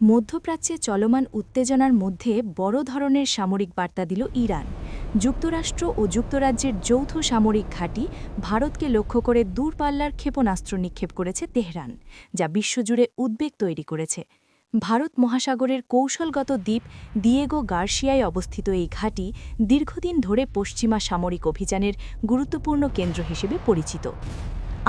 মধ্যপ্রাচ্যে চলমান উত্তেজনার মধ্যে বড় ধরনের সামরিক বার্তা দিল ইরান। যুক্তরাষ্ট্র ও যুক্তরাজ্যের যৌথ সামরিক ঘাঁটি ভারতকে লক্ষ্য করে দূরপাল্লার ক্ষেপণাস্ত্র নিক্ষেপ করেছে তেহরান, যা বিশ্বজুড়ে উদ্বেগ তৈরি করেছে। ভারত মহাসাগরের কৌশলগত দ্বীপ দিয়েগো গার্সিয়ায় অবস্থিত এই ঘাঁটি দীর্ঘদিন ধরে পশ্চিমা সামরিক অভিযানের গুরুত্বপূর্ণ কেন্দ্র হিসেবে পরিচিত।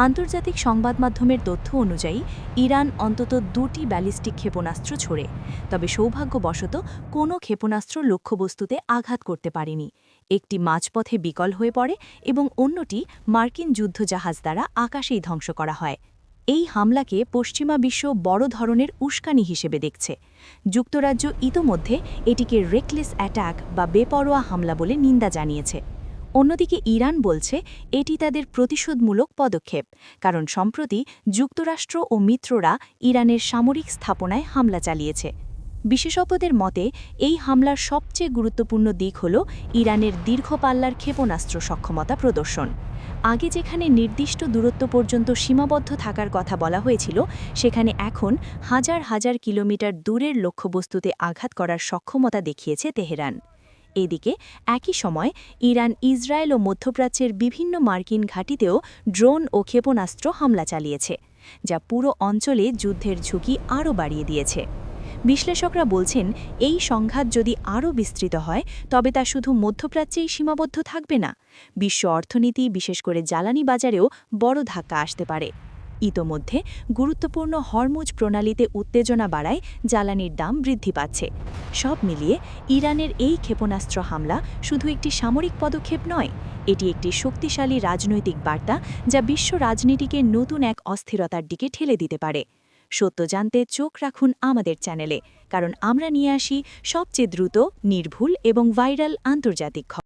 আন্তর্জাতিক সংবাদমাধ্যমের তথ্য অনুযায়ী ইরান অন্তত ২টি ব্যালিস্টিক ক্ষেপণাস্ত্র ছোড়ে, তবে সৌভাগ্যবশত কোনো ক্ষেপণাস্ত্র লক্ষ্যবস্তুতে আঘাত করতে পারেনি। একটি মাঝপথে বিকল হয়ে পড়ে এবং অন্যটি মার্কিন যুদ্ধজাহাজ দ্বারা আকাশেই ধ্বংস করা হয়। এই হামলাকে পশ্চিমা বিশ্ব বড় ধরনের উস্কানি হিসেবে দেখছে। যুক্তরাজ্য ইতোমধ্যে এটিকে রেকলেস অ্যাটাক বা বেপরোয়া হামলা বলে নিন্দা জানিয়েছে। অন্যদিকে ইরান বলছে এটি তাদের প্রতিশোধমূলক পদক্ষেপ, কারণ সম্প্রতি যুক্তরাষ্ট্র ও মিত্ররা ইরানের সামরিক স্থাপনায় হামলা চালিয়েছে। বিশেষজ্ঞদের মতে এই হামলার সবচেয়ে গুরুত্বপূর্ণ দিক হল ইরানের দীর্ঘপাল্লার ক্ষেপণাস্ত্র সক্ষমতা প্রদর্শন। আগে যেখানে নির্দিষ্ট দূরত্ব পর্যন্ত সীমাবদ্ধ থাকার কথা বলা হয়েছিল, সেখানে এখন হাজার হাজার কিলোমিটার দূরের লক্ষ্যবস্তুতে আঘাত করার সক্ষমতা দেখিয়েছে তেহরান। এদিকে একই সময় ইরান ইসরায়েল ও মধ্যপ্রাচ্যের বিভিন্ন মার্কিন ঘাঁটিতেও ড্রোন ও ক্ষেপণাস্ত্র হামলা চালিয়েছে, যা পুরো অঞ্চলে যুদ্ধের ঝুঁকি আরও বাড়িয়ে দিয়েছে। বিশ্লেষকরা বলছেন এই সংঘাত যদি আরও বিস্তৃত হয় তবে তা শুধু মধ্যপ্রাচ্যেই সীমাবদ্ধ থাকবে না, বিশ্ব অর্থনীতি বিশেষ করে জ্বালানি বাজারেও বড় ধাক্কা আসতে পারে। ইতোমধ্যে গুরুত্বপূর্ণ হরমুজ প্রণালীতে উত্তেজনা বাড়ায় জ্বালানির দাম বৃদ্ধি পাচ্ছে। সব মিলিয়ে ইরানের এই ক্ষেপণাস্ত্র হামলা শুধু একটি সামরিক পদক্ষেপ নয়, এটি একটি শক্তিশালী রাজনৈতিক বার্তা যা বিশ্ব রাজনীতিকে নতুন এক অস্থিরতার দিকে ঠেলে দিতে পারে। সত্য জানতে চোখ রাখুন আমাদের চ্যানেলে, কারণ আমরা নিয়ে আসি সবচেয়ে দ্রুত, নির্ভুল এবং ভাইরাল আন্তর্জাতিক খবর।